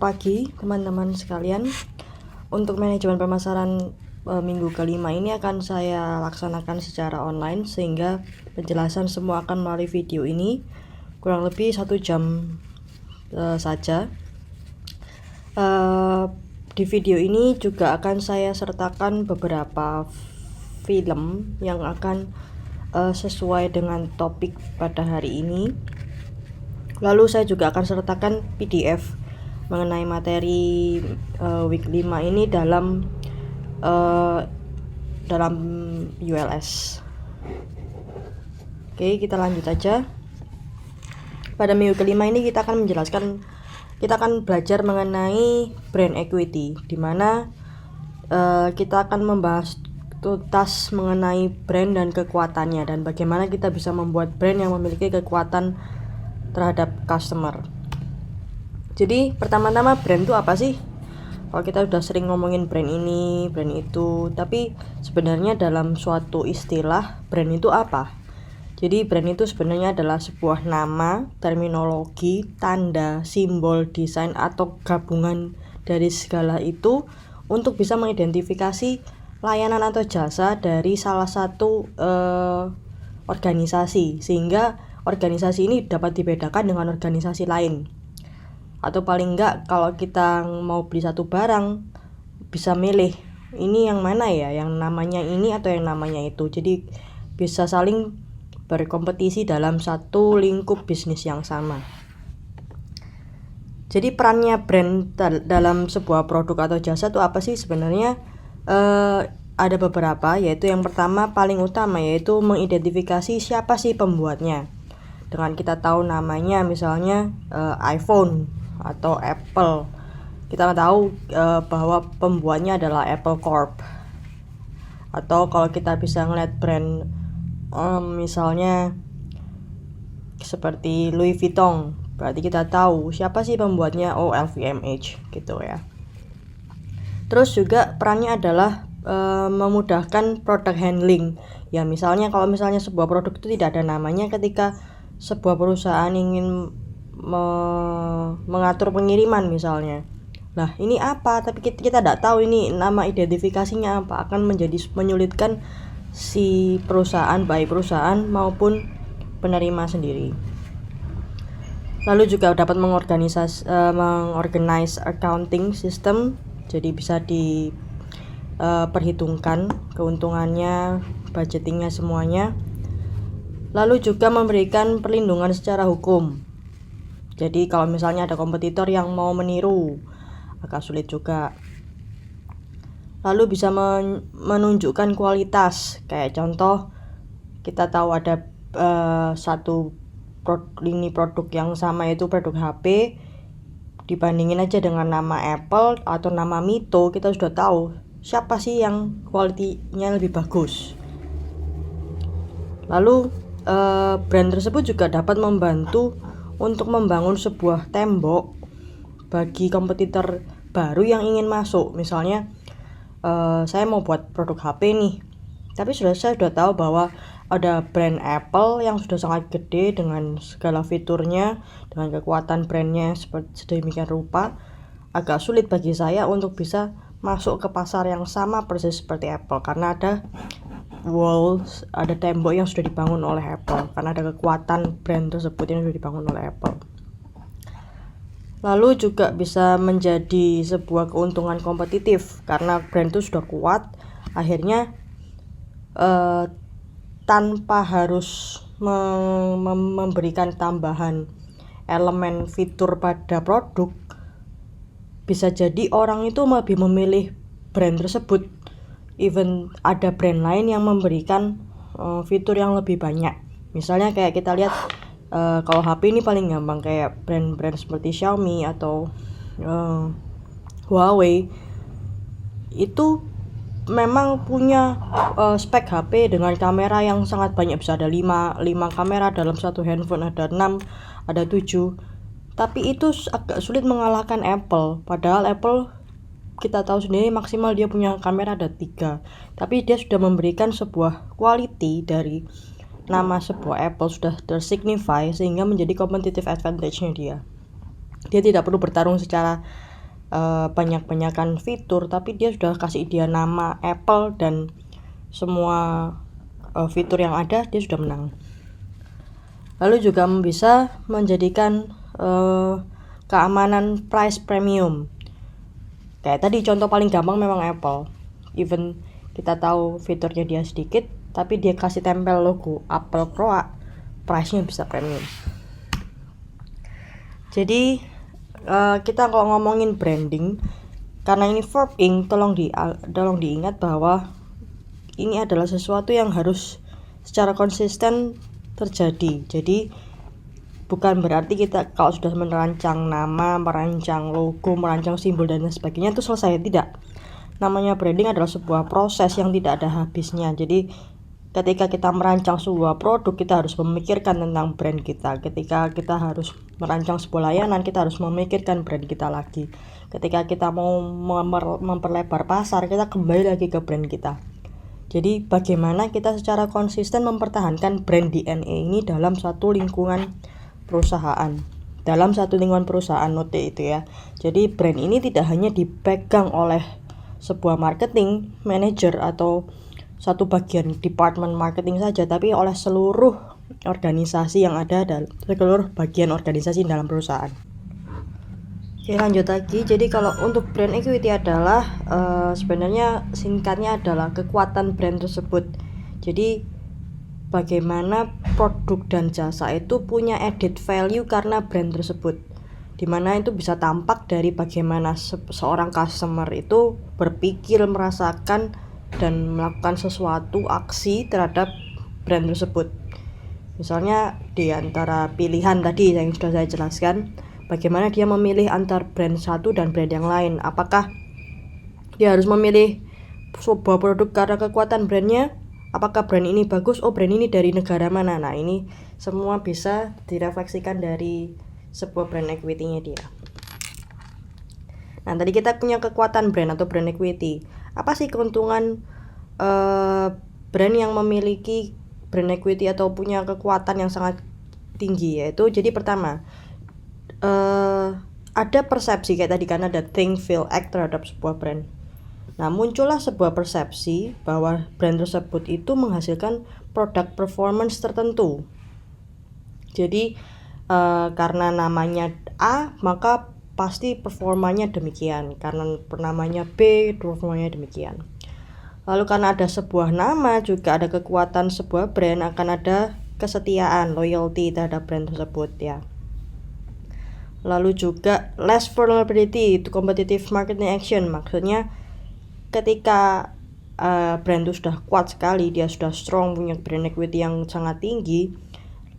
Selamat pagi teman-teman sekalian. Untuk manajemen pemasaran minggu kelima ini akan saya laksanakan secara online, sehingga penjelasan semua akan melalui video ini, kurang lebih 1 jam saja. Di video ini juga akan saya sertakan beberapa film yang akan sesuai dengan topik pada hari ini. Lalu saya juga akan sertakan PDF mengenai materi week 5 ini dalam ULS. Oke, kita lanjut aja. Pada minggu kelima ini kita akan belajar mengenai brand equity, di mana kita akan membahas tuntas mengenai brand dan kekuatannya, dan bagaimana kita bisa membuat brand yang memiliki kekuatan terhadap customer. Jadi pertama-tama, brand itu apa sih? Kalau kita udah sering ngomongin brand ini, brand itu, tapi sebenarnya dalam suatu istilah brand itu apa? Jadi brand itu sebenarnya adalah sebuah nama, terminologi, tanda, simbol, desain, atau gabungan dari segala itu untuk bisa mengidentifikasi layanan atau jasa dari salah satu organisasi, sehingga organisasi ini dapat dibedakan dengan organisasi lain. Atau paling enggak, kalau kita mau beli satu barang, bisa milih ini yang mana ya, yang namanya ini atau yang namanya itu. Jadi bisa saling berkompetisi dalam satu lingkup bisnis yang sama. Jadi perannya brand dalam sebuah produk atau jasa itu apa sih sebenarnya? Ada beberapa, yaitu yang pertama paling utama, yaitu mengidentifikasi siapa sih pembuatnya. Dengan kita tahu namanya, misalnya iPhone atau Apple, kita tahu bahwa pembuatnya adalah Apple Corp. Atau kalau kita bisa ngeliat brand misalnya seperti Louis Vuitton, berarti kita tahu siapa sih pembuatnya, LVMH gitu ya. Terus juga perannya adalah memudahkan product handling. Ya misalnya kalau misalnya sebuah produk itu tidak ada namanya, ketika sebuah perusahaan ingin mengatur pengiriman misalnya, nah ini apa, tapi kita tidak tahu ini nama identifikasinya apa, akan menjadi menyulitkan si perusahaan, baik perusahaan maupun penerima sendiri. Lalu juga dapat mengorganize accounting system, jadi bisa diperhitungkan keuntungannya, budgetingnya, semuanya. Lalu juga memberikan perlindungan secara hukum. Jadi kalau misalnya ada kompetitor yang mau meniru, agak sulit juga. Lalu bisa menunjukkan kualitas. Kayak contoh, kita tahu ada satu lini produk yang sama, yaitu produk HP. Dibandingin aja dengan nama Apple atau nama Mito, kita sudah tahu siapa sih yang kualitinya lebih bagus. Lalu brand tersebut juga dapat membantu untuk membangun sebuah tembok bagi kompetitor baru yang ingin masuk. Misalnya saya mau buat produk HP nih, tapi saya sudah tahu bahwa ada brand Apple yang sudah sangat gede dengan segala fiturnya, dengan kekuatan brandnya sedemikian rupa. Agak sulit bagi saya untuk bisa masuk ke pasar yang sama persis seperti Apple, karena ada tembok yang sudah dibangun oleh Apple, karena ada kekuatan brand tersebut yang sudah dibangun oleh Apple. Lalu juga bisa menjadi sebuah keuntungan kompetitif, karena brand itu sudah kuat, akhirnya tanpa harus memberikan tambahan elemen fitur pada produk, bisa jadi orang itu lebih memilih brand tersebut. Even ada brand lain yang memberikan fitur yang lebih banyak. Misalnya kayak kita lihat kalau HP ini paling gampang, kayak brand-brand seperti Xiaomi atau Huawei, itu memang punya spek HP dengan kamera yang sangat banyak, bisa ada 5 kamera dalam satu handphone, ada 6, ada 7. Tapi itu agak sulit mengalahkan Apple. Padahal Apple, kita tahu sendiri, maksimal dia punya kamera ada 3, tapi dia sudah memberikan sebuah quality dari nama sebuah Apple sudah tersignify, sehingga menjadi competitive advantage-nya dia. Dia tidak perlu bertarung secara banyak-banyakan fitur, tapi dia sudah kasih dia nama Apple dan semua fitur yang ada, dia sudah menang. Lalu juga bisa menjadikan keamanan price premium. Kayak tadi contoh paling gampang memang Apple. Even kita tahu fiturnya dia sedikit, tapi dia kasih tempel logo Apple Pro, price-nya bisa premium. Jadi kita kalau ngomongin branding, karena ini verb ing, tolong diingat bahwa ini adalah sesuatu yang harus secara konsisten terjadi. Jadi bukan berarti kita kalau sudah merancang nama, merancang logo, merancang simbol dan sebagainya itu selesai, tidak. Namanya branding adalah sebuah proses yang tidak ada habisnya. Jadi ketika kita merancang sebuah produk, kita harus memikirkan tentang brand kita. Ketika kita harus merancang sebuah layanan, kita harus memikirkan brand kita lagi. Ketika kita mau memperlebar pasar, kita kembali lagi ke brand kita. Jadi bagaimana kita secara konsisten mempertahankan brand DNA ini dalam satu lingkungan perusahaan. Dalam satu lingkungan perusahaan, note itu ya. Jadi brand ini tidak hanya dipegang oleh sebuah marketing manager atau satu bagian departemen marketing saja, tapi oleh seluruh organisasi yang ada dan seluruh bagian organisasi dalam perusahaan. Oke, lanjut lagi. Jadi kalau untuk brand equity adalah sebenarnya singkatnya adalah kekuatan brand tersebut. Jadi bagaimana produk dan jasa itu punya added value karena brand tersebut, dimana itu bisa tampak dari bagaimana seorang customer itu berpikir, merasakan dan melakukan sesuatu aksi terhadap brand tersebut. Misalnya di antara pilihan tadi yang sudah saya jelaskan, bagaimana dia memilih antar brand satu dan brand yang lain. Apakah dia harus memilih sebuah produk karena kekuatan brandnya? Apakah brand ini bagus? Oh, brand ini dari negara mana? Nah, ini semua bisa direfleksikan dari sebuah brand equity-nya dia. Nah, tadi kita punya kekuatan brand atau brand equity. Apa sih keuntungan brand yang memiliki brand equity atau punya kekuatan yang sangat tinggi? Yaitu jadi pertama, ada persepsi kayak tadi kan ada think, feel, act terhadap sebuah brand. Nah, muncullah sebuah persepsi bahwa brand tersebut itu menghasilkan produk performance tertentu. Jadi karena namanya A, maka pasti performanya demikian. Karena namanya B, performanya demikian. Lalu karena ada sebuah nama, juga ada kekuatan sebuah brand, akan ada kesetiaan, loyalty terhadap brand tersebut ya. Lalu juga less vulnerability to competitive marketing action, maksudnya ketika brand itu sudah kuat sekali, dia sudah strong, punya brand equity yang sangat tinggi,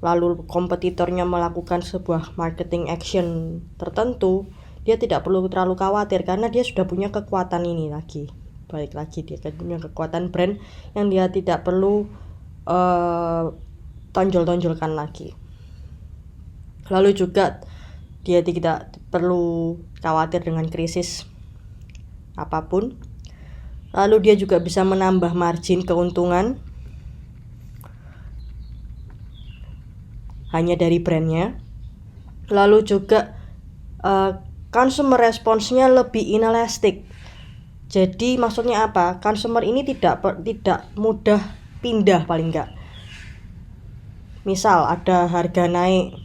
lalu kompetitornya melakukan sebuah marketing action tertentu, dia tidak perlu terlalu khawatir karena dia sudah punya kekuatan ini lagi. Balik lagi, dia punya kekuatan brand yang dia tidak perlu tonjol-tonjolkan lagi. Lalu juga dia tidak perlu khawatir dengan krisis apapun. Lalu dia juga bisa menambah margin keuntungan hanya dari brandnya. Lalu juga consumer response-nya lebih inelastic. Jadi maksudnya apa? Consumer ini tidak mudah pindah paling enggak. Misal ada harga naik,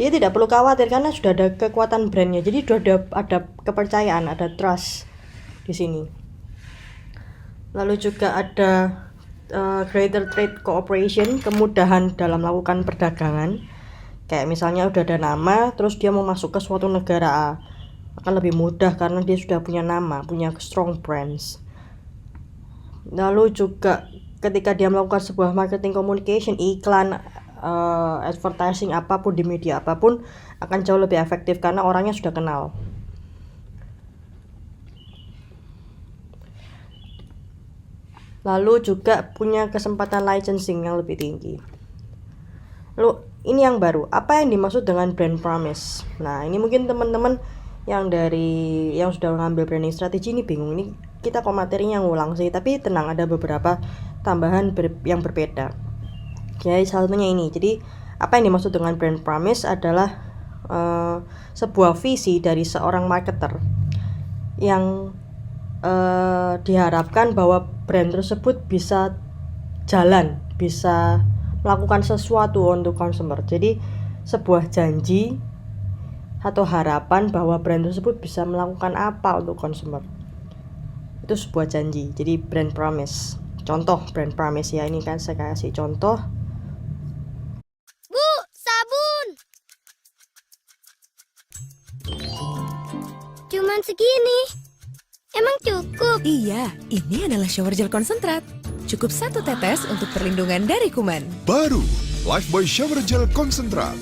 dia tidak perlu khawatir karena sudah ada kekuatan brandnya. Jadi sudah ada kepercayaan, ada trust di sini. Lalu juga ada greater trade cooperation, kemudahan dalam melakukan perdagangan. Kayak misalnya udah ada nama, terus dia mau masuk ke suatu negara A, akan lebih mudah karena dia sudah punya nama, punya strong brands. Lalu juga ketika dia melakukan sebuah marketing communication, iklan, advertising apapun di media apapun akan jauh lebih efektif karena orangnya sudah kenal. Lalu juga punya kesempatan licensing yang lebih tinggi. Lalu ini yang baru, apa yang dimaksud dengan brand promise? Nah, ini mungkin teman-teman yang sudah mengambil branding strategi ini bingung. Ini kita kok materinya ngulang sih, tapi tenang, ada beberapa tambahan yang berbeda. Jadi salah satunya ini. Jadi apa yang dimaksud dengan brand promise adalah sebuah visi dari seorang marketer yang diharapkan bahwa brand tersebut bisa jalan, bisa melakukan sesuatu untuk consumer. Jadi sebuah janji atau harapan bahwa brand tersebut bisa melakukan apa untuk consumer. Itu sebuah janji. Jadi brand promise. Contoh brand promise ya, ini kan saya kasih contoh. Bu, sabun. Cuman segini. Emang cukup? Iya, ini adalah shower gel konsentrat. Cukup 1 tetes untuk perlindungan dari kuman. Baru, Lifebuoy Shower Gel Konsentrat.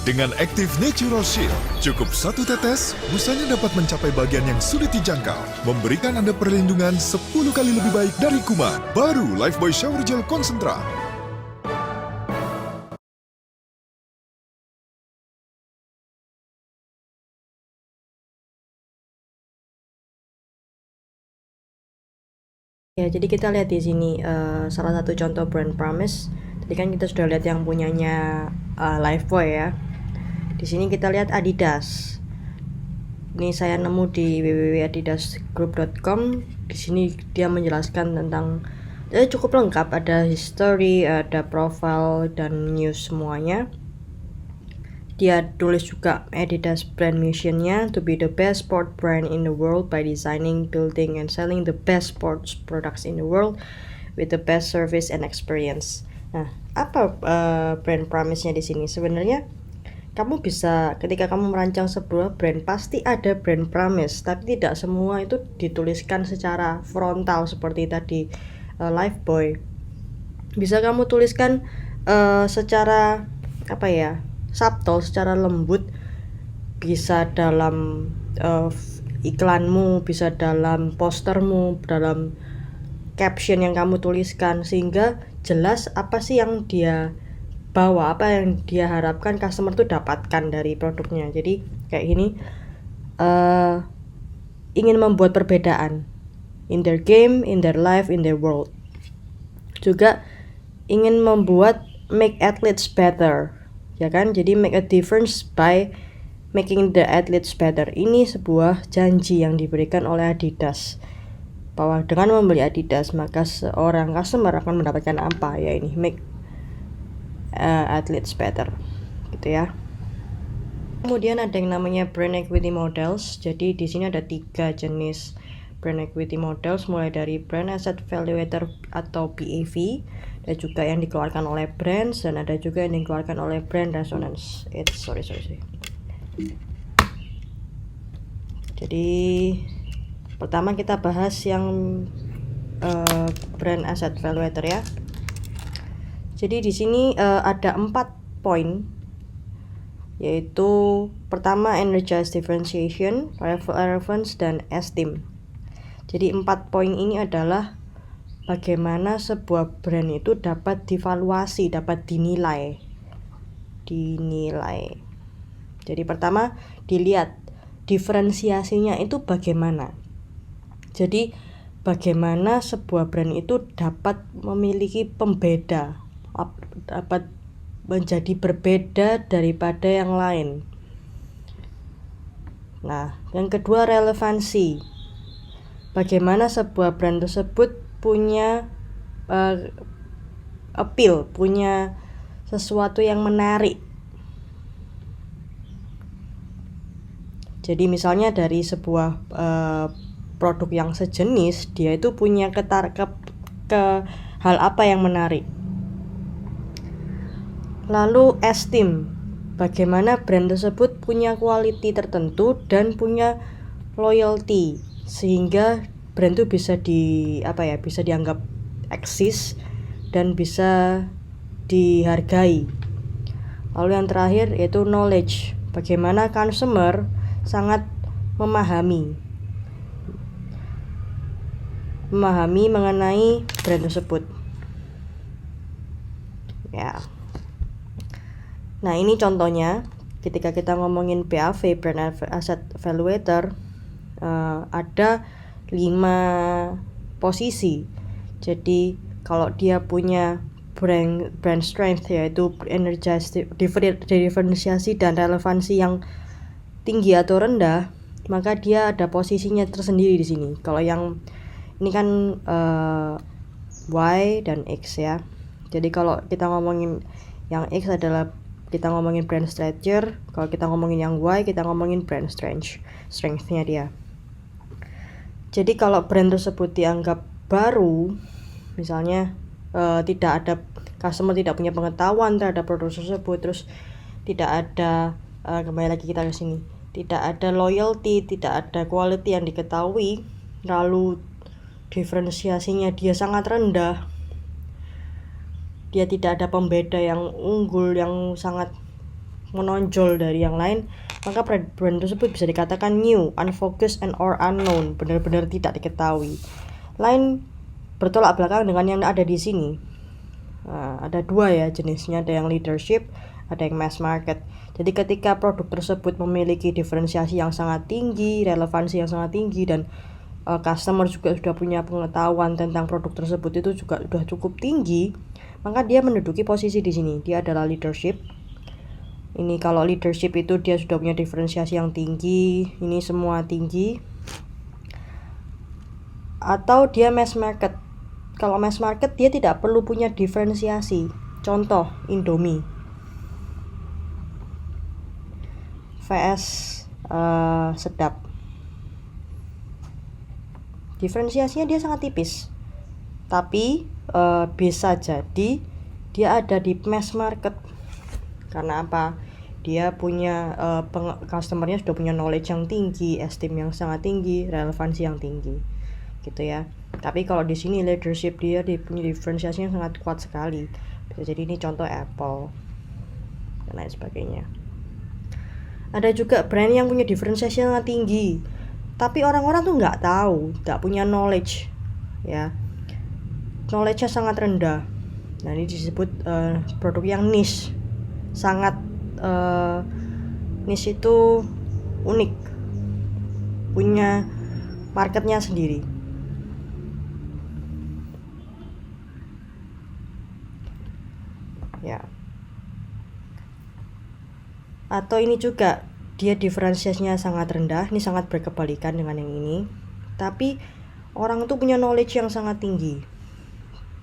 Dengan Active Natural Shield, cukup 1 tetes, busanya dapat mencapai bagian yang sulit dijangkau, memberikan Anda perlindungan 10 kali lebih baik dari kuman. Baru, Lifebuoy Shower Gel Konsentrat. Ya, jadi kita lihat di sini salah satu contoh brand promise. Tadi kan kita sudah lihat yang punyanya Lifebuoy ya. Di sini kita lihat Adidas. Ini saya nemu di www.adidasgroup.com. Di sini dia menjelaskan tentang cukup lengkap, ada history, ada profile dan news semuanya. Dia tulis juga Adidas brand missionnya to be the best sport brand in the world by designing, building, and selling the best sports products in the world with the best service and experience. Nah, apa brand promise-nya di sini? Sebenarnya kamu bisa, ketika kamu merancang sebuah brand, pasti ada brand promise, tapi tidak semua itu dituliskan secara frontal seperti tadi Lifebuoy. Bisa kamu tuliskan secara subtle, secara lembut, bisa dalam iklanmu, bisa dalam postermu, dalam caption yang kamu tuliskan, sehingga jelas apa sih yang dia bawa, apa yang dia harapkan customer tuh dapatkan dari produknya. Jadi kayak gini, ingin membuat perbedaan in their game, in their life, in their world. Juga ingin membuat make athletes better, ya kan? Jadi make a difference by making the athletes better. Ini sebuah janji yang diberikan oleh Adidas, bahwa dengan membeli Adidas maka seorang customer akan mendapatkan apa, ya ini make athletes better, gitu ya. Kemudian ada yang namanya brand equity models. Jadi di sini ada 3 jenis brand equity models, mulai dari brand asset valuator atau BAV, ada juga yang dikeluarkan oleh brands, dan ada juga yang dikeluarkan oleh brand resonance. Jadi pertama kita bahas yang brand asset valuator ya. Jadi di sini ada 4 poin, yaitu pertama energize, differentiation, relevance, dan esteem. Jadi 4 poin ini adalah bagaimana sebuah brand itu dapat divaluasi, dapat dinilai. Jadi pertama dilihat diferensiasinya itu bagaimana. Jadi bagaimana sebuah brand itu dapat memiliki pembeda, dapat menjadi berbeda daripada yang lain. Nah, yang kedua relevansi. Bagaimana sebuah brand tersebut punya appeal, punya sesuatu yang menarik. Jadi misalnya dari sebuah produk yang sejenis, dia itu punya ke hal apa yang menarik. Lalu esteem, bagaimana brand tersebut punya quality tertentu dan punya loyalty, sehingga brand itu bisa bisa dianggap eksis dan bisa dihargai. Lalu yang terakhir yaitu knowledge, bagaimana consumer sangat memahami mengenai brand tersebut. Ya. Nah, ini contohnya ketika kita ngomongin BAV, brand asset valuator, ada 5 posisi. Jadi kalau dia punya brand strength, yaitu diferensiasi dan relevansi yang tinggi atau rendah, maka dia ada posisinya tersendiri di sini. Kalau yang ini kan Y dan X ya. Jadi kalau kita ngomongin yang X adalah kita ngomongin brand stature, kalau kita ngomongin yang Y kita ngomongin brand strength-nya dia. Jadi kalau brand tersebut dianggap baru, misalnya tidak ada customer tidak punya pengetahuan terhadap produk tersebut, terus tidak ada kembali lagi kita ke sini, tidak ada loyalty, tidak ada quality yang diketahui, lalu diferensiasinya dia sangat rendah, dia tidak ada pembeda yang unggul yang sangat menonjol dari yang lain, maka brand tersebut bisa dikatakan new, unfocused, and or unknown, benar-benar tidak diketahui. Lain bertolak belakang dengan yang ada di sini. Ada dua ya jenisnya, ada yang leadership, ada yang mass market. Jadi ketika produk tersebut memiliki diferensiasi yang sangat tinggi, relevansi yang sangat tinggi, dan customer juga sudah punya pengetahuan tentang produk tersebut itu juga sudah cukup tinggi, maka dia menduduki posisi di sini. Dia adalah leadership. Ini kalau leadership itu dia sudah punya diferensiasi yang tinggi, ini semua tinggi. Atau dia mass market. Kalau mass market dia tidak perlu punya diferensiasi. Contoh Indomie vs Sedap. Diferensiasinya dia sangat tipis, tapi bisa jadi dia ada di mass market. Karena apa? Dia punya customernya sudah punya knowledge yang tinggi, esteem yang sangat tinggi, relevansi yang tinggi, gitu ya. Tapi kalau di sini leadership dia punya diferensiasi yang sangat kuat sekali. Bisa jadi ini contoh Apple dan lain sebagainya. Ada juga brand yang punya diferensiasi yang sangat tinggi, tapi orang-orang tuh nggak tahu, nggak punya knowledge, ya. Knowledge-nya sangat rendah. Nah ini disebut produk yang niche. Sangat niche itu unik, punya marketnya sendiri. Ya. Atau ini juga dia diferensiasinya sangat rendah, ini sangat berkebalikan dengan yang ini. Tapi orang itu punya knowledge yang sangat tinggi,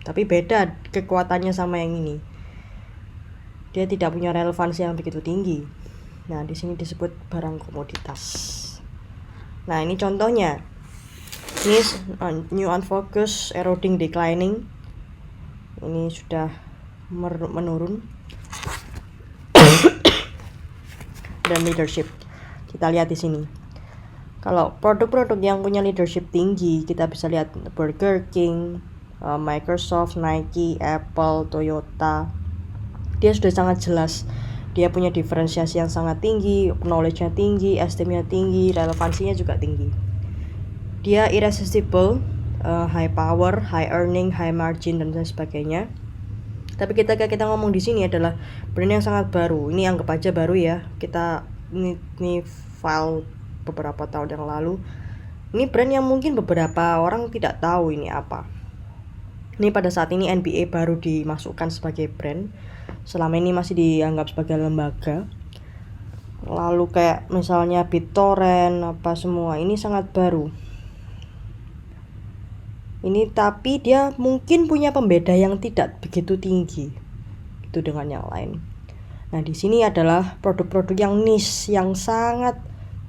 tapi beda kekuatannya sama yang ini. Dia tidak punya relevansi yang begitu tinggi. Nah di sini disebut barang komoditas. Nah ini contohnya, ini new, unfocused, eroding, declining. Ini sudah menurun. Dan leadership, kita lihat di sini. Kalau produk-produk yang punya leadership tinggi, kita bisa lihat Burger King, Microsoft, Nike, Apple, Toyota. Dia sudah sangat jelas, dia punya diferensiasi yang sangat tinggi, knowledge-nya tinggi, esteem-nya tinggi, relevansinya juga tinggi. Dia irresistible, high power, high earning, high margin, dan lain sebagainya. Tapi kita ngomong di sini adalah brand yang sangat baru. Ini anggap aja baru ya. Kita ini file beberapa tahun yang lalu. Ini brand yang mungkin beberapa orang tidak tahu ini apa. Ini pada saat ini NBA baru dimasukkan sebagai brand. Selama ini masih dianggap sebagai lembaga. Lalu kayak misalnya BitTorrent apa semua, ini sangat baru. Ini tapi dia mungkin punya pembeda yang tidak begitu tinggi itu dengan yang lain. Nah di sini adalah produk-produk yang niche, yang sangat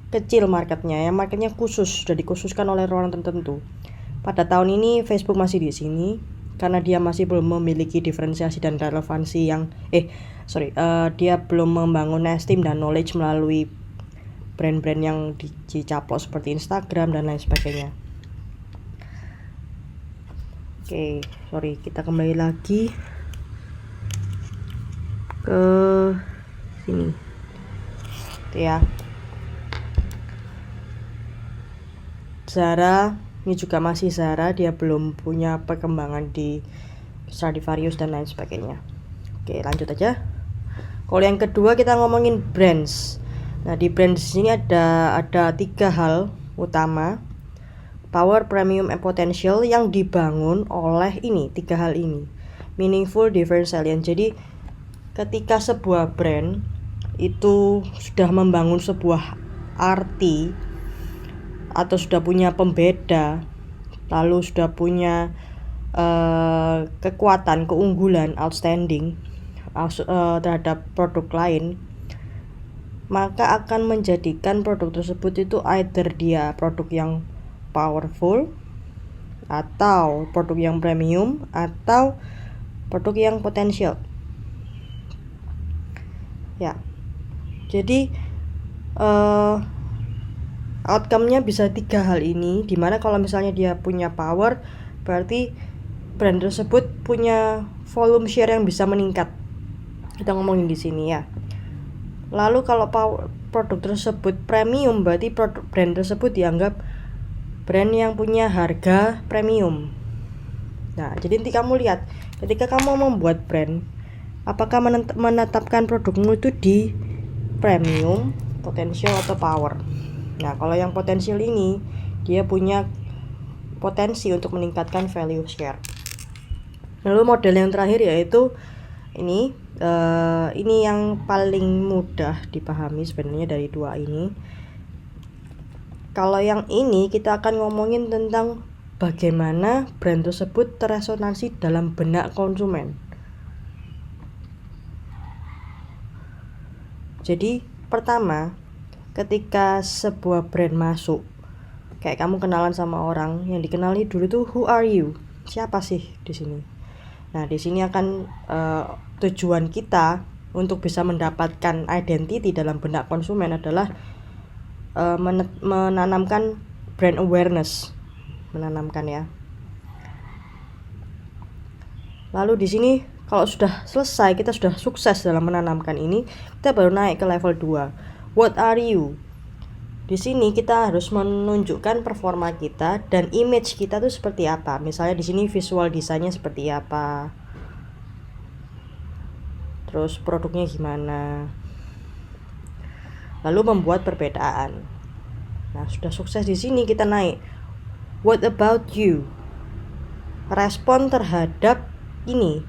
kecil marketnya, yang marketnya khusus, sudah dikhususkan oleh orang tertentu. Pada tahun ini Facebook masih di sini karena dia masih belum memiliki diferensiasi dan relevansi yang dia belum membangun esteem dan knowledge melalui brand-brand yang dicaplok seperti Instagram dan lain sebagainya. Kita kembali lagi ke sini. Itu ya. Zara, ini juga masih Zara, dia belum punya perkembangan di Stradivarius dan lain sebagainya. Oke, lanjut aja. Kalau yang kedua kita ngomongin brands. Nah, di brands ini ada 3 hal utama. Power, premium, and potential yang dibangun oleh ini 3 hal ini. meaningful, different, salient. Jadi ketika sebuah brand itu sudah membangun sebuah arti atau sudah punya pembeda, lalu sudah punya kekuatan, keunggulan, outstanding terhadap produk lain, maka akan menjadikan produk tersebut itu either dia produk yang powerful, atau produk yang premium, atau produk yang potensial. Ya, jadi outcome-nya bisa 3 hal ini, dimana kalau misalnya dia punya power, berarti brand tersebut punya volume share yang bisa meningkat. Kita ngomongin di sini ya. Lalu kalau produk tersebut premium, berarti brand tersebut dianggap brand yang punya harga premium. Nah, jadi nanti kamu lihat ketika kamu membuat brand, apakah menetapkan produkmu itu di premium, potensial, atau power. Nah, kalau yang potensial ini dia punya potensi untuk meningkatkan value share. Lalu model yang terakhir yaitu ini yang paling mudah dipahami sebenarnya dari dua ini. Kalau yang ini kita akan ngomongin tentang bagaimana brand tersebut terresonansi dalam benak konsumen. Jadi pertama, ketika sebuah brand masuk, kayak kamu kenalan sama orang, yang dikenali dulu tuh who are you? Siapa sih di sini? Nah, di sini akan tujuan kita untuk bisa mendapatkan identity dalam benak konsumen adalah menanamkan brand awareness, menanamkan ya. Lalu di sini kalau sudah selesai, kita sudah sukses dalam menanamkan ini, kita baru naik ke level 2. What are you? Di sini kita harus menunjukkan performa kita dan image kita tuh seperti apa. Misalnya di sini visual desainnya seperti apa, terus produknya gimana, lalu membuat perbedaan. Nah, sudah sukses di sini kita naik. What about you? Respon terhadap ini.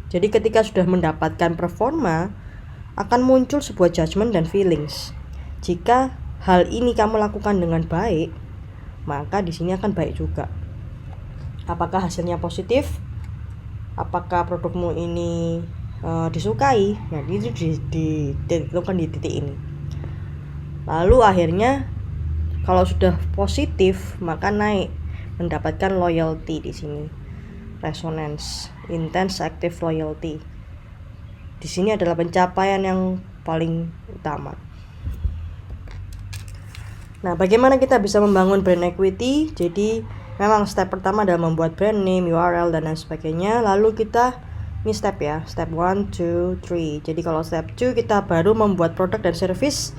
Jadi ketika sudah mendapatkan performa, akan muncul sebuah judgment dan feelings. Jika hal ini kamu lakukan dengan baik, maka di sini akan baik juga. Apakah hasilnya positif? Apakah produkmu ini disukai? Nah, itu ditentukan di titik ini. Lalu akhirnya kalau sudah positif, maka naik mendapatkan loyalty di sini. Resonance, intense, active loyalty. Di sini adalah pencapaian yang paling utama. Nah, bagaimana kita bisa membangun brand equity? Jadi, memang step pertama adalah membuat brand name, URL, dan lain sebagainya. Lalu kita, ini step ya, step 1, 2, 3. Jadi kalau step 2 kita baru membuat produk dan service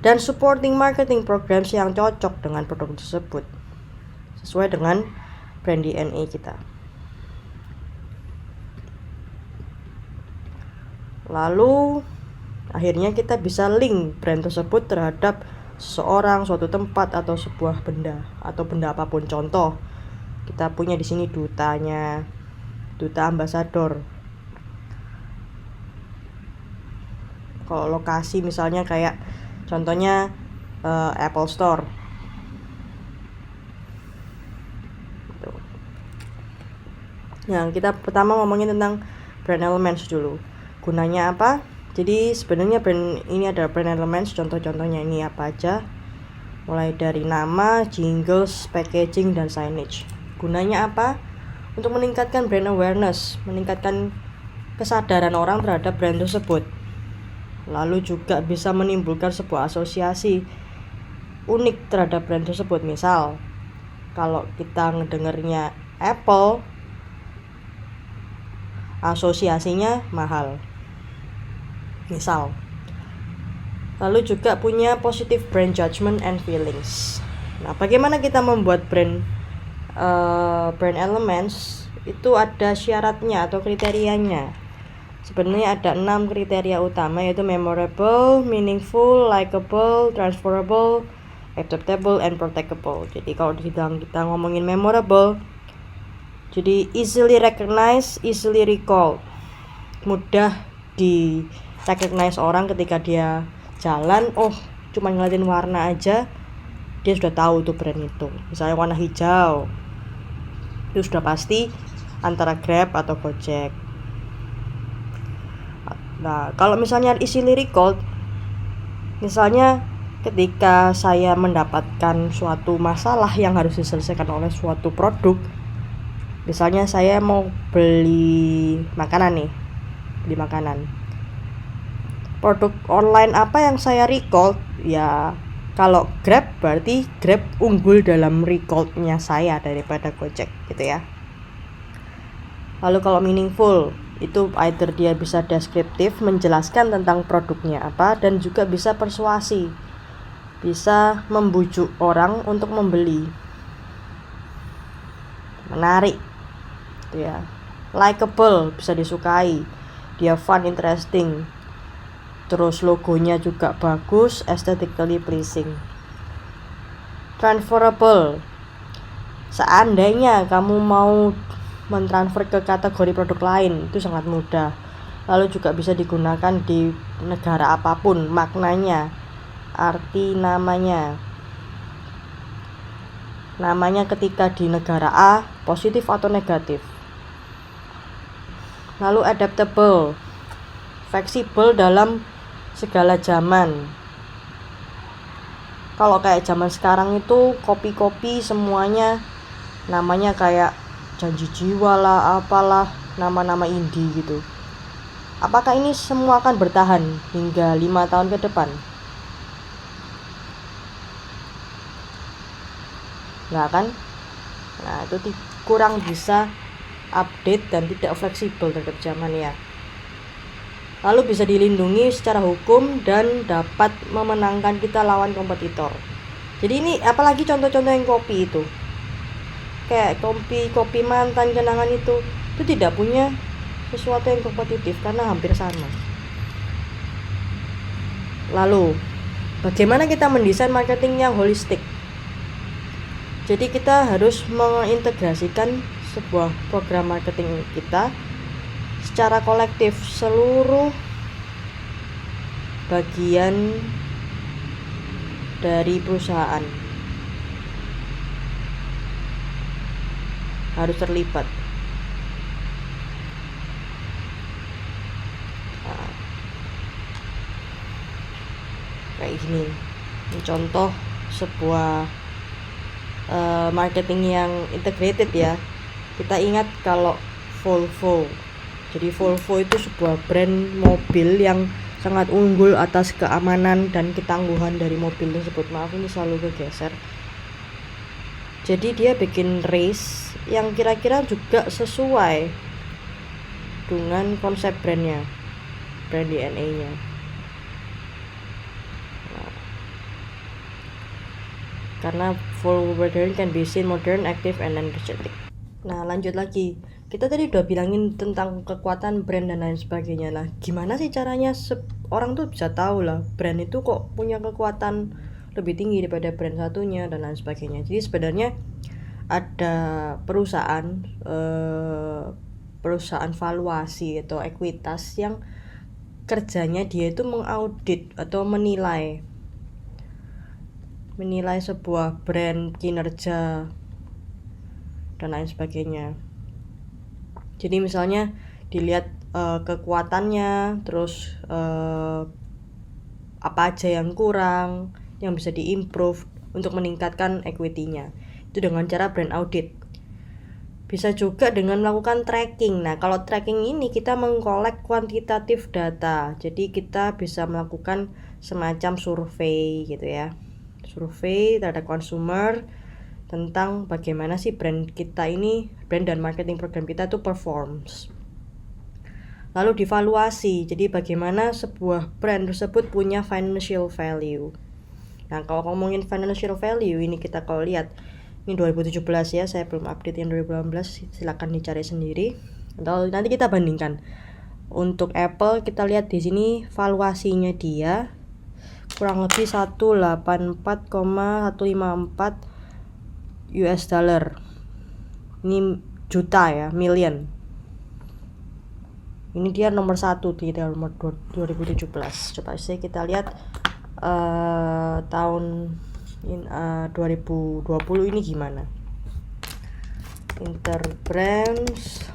dan supporting marketing programs yang cocok dengan produk tersebut, sesuai dengan brand DNA kita. Lalu akhirnya kita bisa link brand tersebut terhadap seseorang, suatu tempat, atau sebuah benda, atau benda apapun. Contoh, kita punya di sini dutanya, duta ambasador. Kalau lokasi misalnya kayak contohnya Apple Store. Nah, kita pertama ngomongin tentang brand elements dulu. Gunanya apa? Jadi sebenarnya brand ini ada brand elements, contoh-contohnya ini apa aja? Mulai dari nama, jingles, packaging, dan signage. Gunanya apa? Untuk meningkatkan brand awareness, meningkatkan kesadaran orang terhadap brand tersebut. Lalu juga bisa menimbulkan sebuah asosiasi unik terhadap brand tersebut. Misal, kalau kita ngedengernya Apple, asosiasinya mahal. Misal. Lalu juga punya positive brand judgment and feelings. Nah, bagaimana kita membuat brand elements? Itu ada syaratnya atau kriterianya. Sebenarnya ada 6 kriteria utama, yaitu memorable, meaningful, likable, transferable, acceptable, and protectable. Jadi kalau kita ngomongin memorable, Jadi easily recognize, easily recall, mudah di recognize orang ketika dia jalan, oh cuma ngeliatin warna aja dia sudah tahu tuh brand itu. Misalnya warna hijau, itu sudah pasti antara Grab atau Gojek. Nah, kalau misalnya easily recall, misalnya ketika saya mendapatkan suatu masalah yang harus diselesaikan oleh suatu produk, misalnya saya mau beli makanan nih, produk online apa yang saya recall, ya kalau Grab berarti Grab unggul dalam recall-nya saya daripada Gojek gitu ya. Lalu kalau meaningful, itu either dia bisa deskriptif, menjelaskan tentang produknya apa, dan juga bisa persuasi, bisa membujuk orang untuk membeli, menarik gitu ya. Likeable, bisa disukai, dia fun, interesting, terus logonya juga bagus, aesthetically pleasing. Transferable, seandainya kamu mau mentransfer ke kategori produk lain itu sangat mudah. Lalu juga bisa digunakan di negara apapun, maknanya, arti namanya ketika di negara A positif atau negatif. Lalu adaptable, fleksibel dalam segala zaman. Kalau kayak zaman sekarang itu kopi-kopi semuanya namanya kayak Janji Jiwa lah, apalah, nama-nama indie gitu. Apakah ini semua akan bertahan hingga 5 tahun ke depan? Nggak kan? Nah, itu kurang bisa update dan tidak fleksibel terhadap zaman ya. Lalu bisa dilindungi secara hukum dan dapat memenangkan kita lawan kompetitor. Jadi ini apalagi contoh-contoh yang kopi itu, kayak kopi mantan kenangan itu tidak punya sesuatu yang kompetitif karena hampir sama. Lalu bagaimana kita mendesain marketing yang holistik? Jadi kita harus mengintegrasikan sebuah program marketing kita secara kolektif, seluruh bagian dari perusahaan harus terlibat. Nah, kayak gini, ini contoh sebuah marketing yang integrated ya. Kita ingat kalau Volvo, jadi Volvo itu sebuah brand mobil yang sangat unggul atas keamanan dan ketangguhan dari mobil tersebut. Maaf ini selalu kegeser. Jadi dia bikin race yang kira-kira juga sesuai dengan konsep brandnya, brand DNA-nya. Nah, karena full modern can be seen modern, active, and energetic. Nah, lanjut lagi. Kita tadi udah bilangin tentang kekuatan brand dan lain sebagainya. Nah, gimana sih caranya orang tuh bisa tahu lah brand itu kok punya kekuatan lebih tinggi daripada brand satunya dan lain sebagainya. Jadi sebenarnya ada perusahaan valuasi atau ekuitas yang kerjanya dia itu mengaudit atau menilai sebuah brand, kinerja dan lain sebagainya. Jadi misalnya dilihat kekuatannya, terus apa aja yang kurang, yang bisa diimprove untuk meningkatkan equity-nya. Itu dengan cara brand audit. Bisa juga dengan melakukan tracking. Nah, kalau tracking ini kita mengkolek kuantitatif data. Jadi kita bisa melakukan semacam survei gitu ya. Survei terhadap consumer tentang bagaimana sih brand kita ini, brand dan marketing program kita tuh performs. Lalu divaluasi, jadi bagaimana sebuah brand tersebut punya financial value. Nah, kalau ngomongin financial value ini kita kalau lihat ini 2017 ya, saya belum update yang 2018, silakan dicari sendiri. Atau nanti kita bandingkan. Untuk Apple kita lihat di sini valuasinya dia kurang lebih 184,154 US dollar. Ini juta ya, million. Ini dia nomor 1 di nomor 2017. Coba sih kita lihat tahun 2020 ini gimana. Interbrands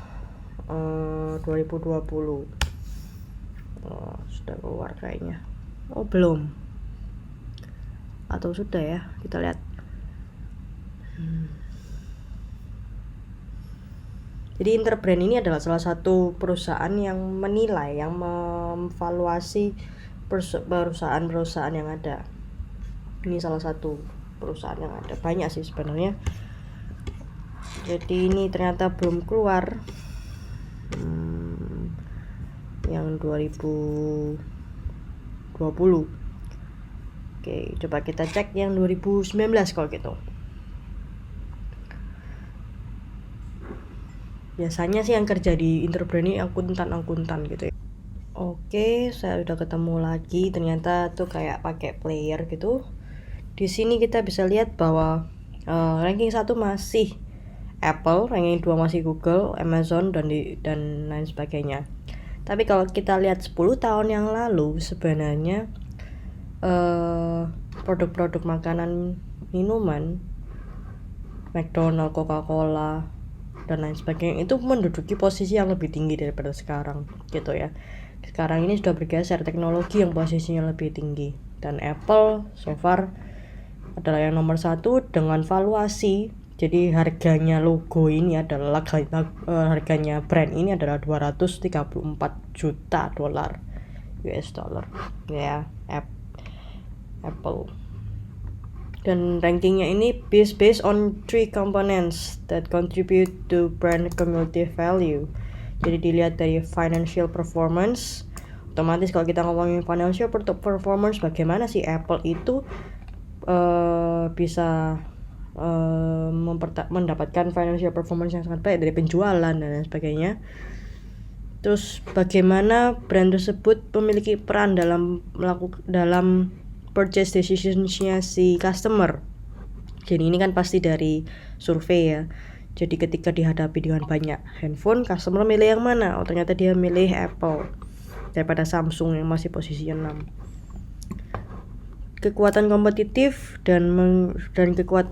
2020 sudah keluar kayaknya. Oh belum, atau sudah ya, kita lihat. Jadi Interbrand ini adalah salah satu perusahaan yang menilai, yang mevaluasi perusahaan-perusahaan yang ada. Ini salah satu perusahaan yang ada, banyak sih sebenarnya. Jadi ini ternyata belum keluar yang 2020. Oke, coba kita cek yang 2019 kalau gitu. Biasanya sih yang kerja di Interbrand ini akuntan gitu ya. Oke, saya udah ketemu lagi. Ternyata tuh kayak pakai player gitu. Di sini kita bisa lihat bahwa ranking 1 masih Apple, ranking 2 masih Google, Amazon dan lain sebagainya. Tapi kalau kita lihat 10 tahun yang lalu, sebenarnya produk-produk makanan, minuman, McDonald, Coca-Cola dan lain sebagainya itu menduduki posisi yang lebih tinggi daripada sekarang gitu ya. Sekarang ini sudah bergeser, teknologi yang posisinya lebih tinggi, dan Apple so far adalah yang nomor 1 dengan valuasi. Jadi harganya logo ini adalah harganya brand ini adalah 234 juta dolar US dollar ya, Apple. Dan rankingnya ini based on 3 components that contribute to brand cumulative value. Jadi dilihat dari financial performance. Otomatis kalau kita ngomongin financial performance, bagaimana sih Apple itu bisa mendapatkan financial performance yang sangat baik dari penjualan dan lain sebagainya. Terus bagaimana brand tersebut memiliki peran dalam purchase decision-nya si customer. Jadi ini kan pasti dari survei ya. Jadi ketika dihadapi dengan banyak handphone, customer milih yang mana? Oh ternyata dia milih Apple daripada Samsung yang masih posisi 6. Kekuatan kompetitif dan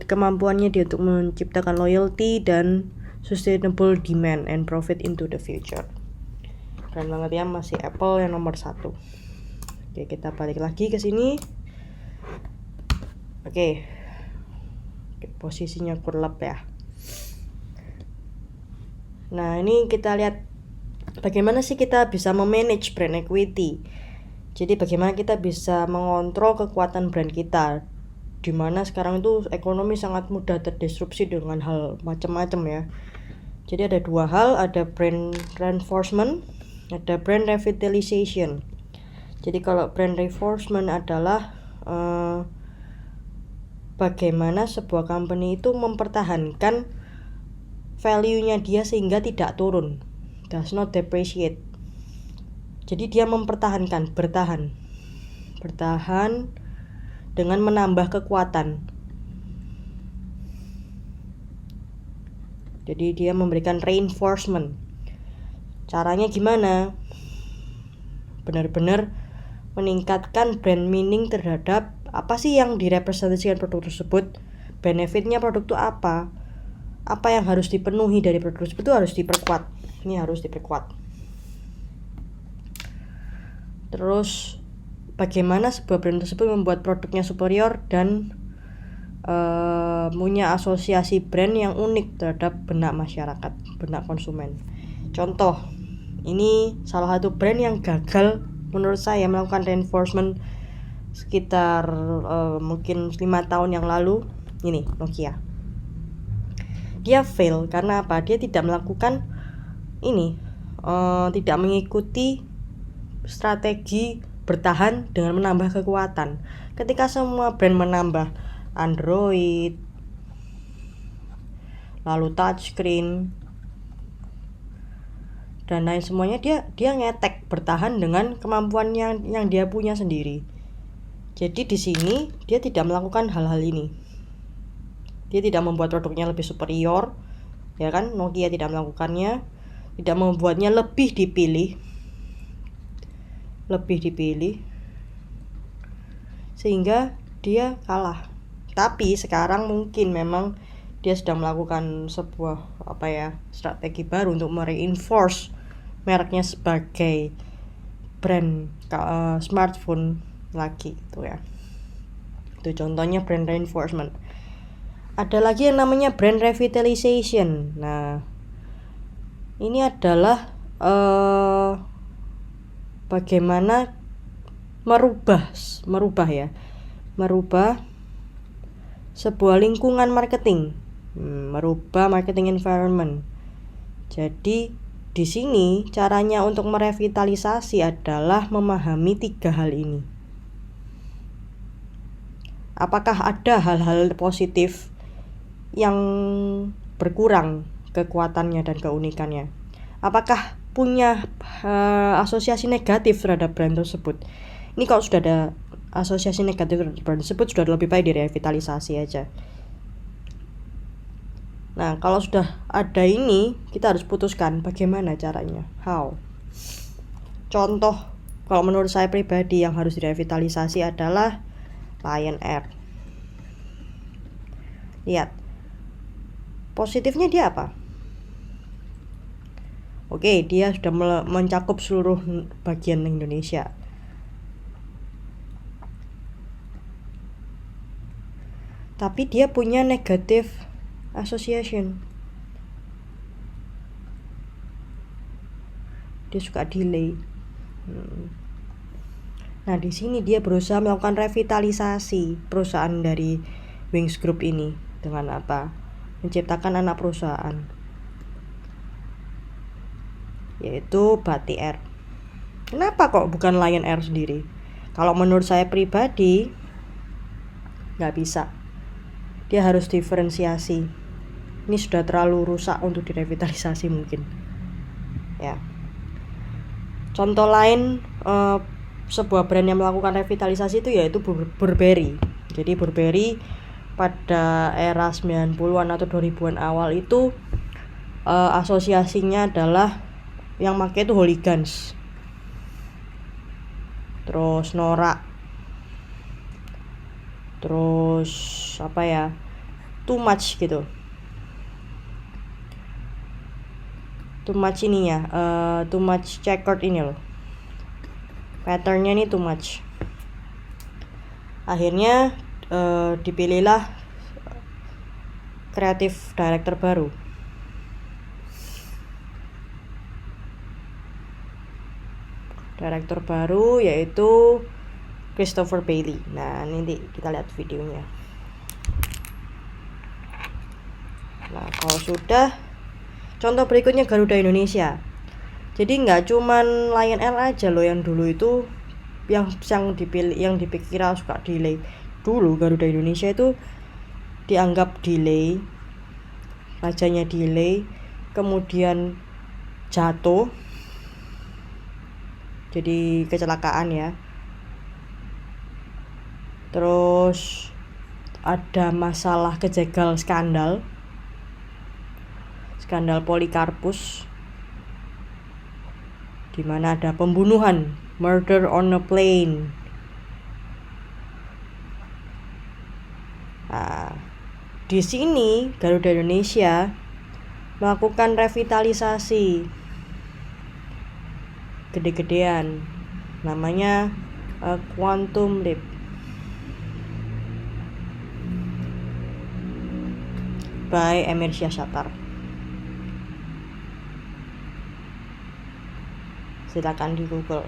kemampuannya dia untuk menciptakan loyalty dan sustainable demand and profit into the future. Keren banget ya, masih Apple yang nomor 1. Oke, kita balik lagi ke sini. Oke, posisinya kurlap ya. Nah ini kita lihat bagaimana sih kita bisa memanage brand equity. Jadi bagaimana kita bisa mengontrol kekuatan brand kita, dimana sekarang itu ekonomi sangat mudah terdisrupsi dengan hal macam-macam ya. Jadi ada 2 hal, ada brand reinforcement, ada brand revitalization. Jadi kalau brand reinforcement adalah bagaimana sebuah company itu mempertahankan value-nya dia sehingga tidak turun, does not depreciate. Jadi dia mempertahankan, bertahan dengan menambah kekuatan. Jadi dia memberikan reinforcement. Caranya gimana? Benar-benar meningkatkan brand meaning terhadap apa sih yang direpresentasikan produk tersebut, benefitnya produk itu apa yang harus dipenuhi dari produk tersebut itu harus diperkuat. Ini harus diperkuat. Terus bagaimana sebuah brand tersebut membuat produknya superior dan punya asosiasi brand yang unik terhadap benak masyarakat, benak konsumen. Contoh, ini salah satu brand yang gagal menurut saya melakukan reinforcement sekitar mungkin 5 tahun yang lalu. Ini Nokia. Dia fail karena apa? Dia tidak melakukan ini, tidak mengikuti strategi bertahan dengan menambah kekuatan. Ketika semua brand menambah Android, lalu touchscreen dan lain semuanya, dia ngetek bertahan dengan kemampuan yang dia punya sendiri. Jadi di sini dia tidak melakukan hal-hal ini. Dia tidak membuat produknya lebih superior, ya kan? Nokia tidak melakukannya, tidak membuatnya lebih dipilih, sehingga dia kalah. Tapi sekarang mungkin memang dia sedang melakukan sebuah strategi baru untuk mereinforce mereknya sebagai brand smartphone lagi itu ya. Itu contohnya brand reinforcement. Ada lagi yang namanya brand revitalization. Nah, ini adalah bagaimana merubah sebuah lingkungan marketing, merubah marketing environment. Jadi di sini caranya untuk merevitalisasi adalah memahami 3 hal ini. Apakah ada hal-hal positif yang berkurang kekuatannya dan keunikannya? Apakah punya asosiasi negatif terhadap brand tersebut? Ini kalau sudah ada asosiasi negatif terhadap brand tersebut, sudah lebih baik direvitalisasi aja. Nah, kalau sudah ada ini, kita harus putuskan bagaimana caranya, how. Contoh, kalau menurut saya pribadi yang harus direvitalisasi adalah Lion Air. Lihat, positifnya dia apa? Oke, dia sudah mencakup seluruh bagian Indonesia. Tapi dia punya negative association. Dia suka delay. Nah, di sini dia berusaha melakukan revitalisasi perusahaan dari Wings Group ini dengan apa? Menciptakan anak perusahaan, yaitu Bati Air. Kenapa kok bukan Lion Air sendiri? Kalau menurut saya pribadi, nggak bisa. Dia harus diferensiasi. Ini sudah terlalu rusak untuk direvitalisasi mungkin. Ya. Contoh lain sebuah brand yang melakukan revitalisasi itu yaitu Burberry. Jadi Burberry pada era 90-an atau 2000-an awal itu asosiasinya adalah yang pakai itu hooligans. Terus norak. Terus too much gitu. Too much ininya, too much checkered ini loh. Patternnya ini too much. Akhirnya dipilihlah kreatif director baru. Director baru yaitu Christopher Bailey. Nah, ini kita lihat videonya. Nah, kalau sudah, contoh berikutnya Garuda Indonesia. Jadi nggak cuman Lion Air aja loh yang dulu itu yang dipilih, yang dipikir suka delay. Dulu Garuda Indonesia itu dianggap delay, rajanya delay, kemudian jatuh, jadi kecelakaan ya. Terus ada masalah kejegal skandal Polikarpus, di mana ada pembunuhan, murder on a plane. Nah, di sini Garuda Indonesia melakukan revitalisasi gede-gedean, namanya Quantum Leap by Emir Syahsatar. Silakan di Google.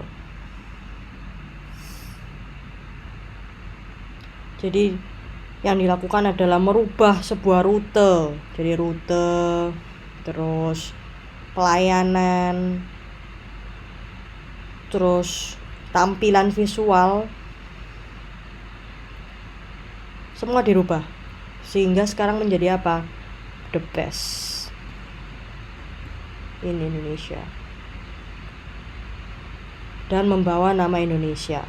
Jadi yang dilakukan adalah merubah sebuah rute. Jadi rute, terus pelayanan, terus tampilan visual, semua dirubah. Sehingga sekarang menjadi apa? The best in Indonesia. Dan membawa nama Indonesia,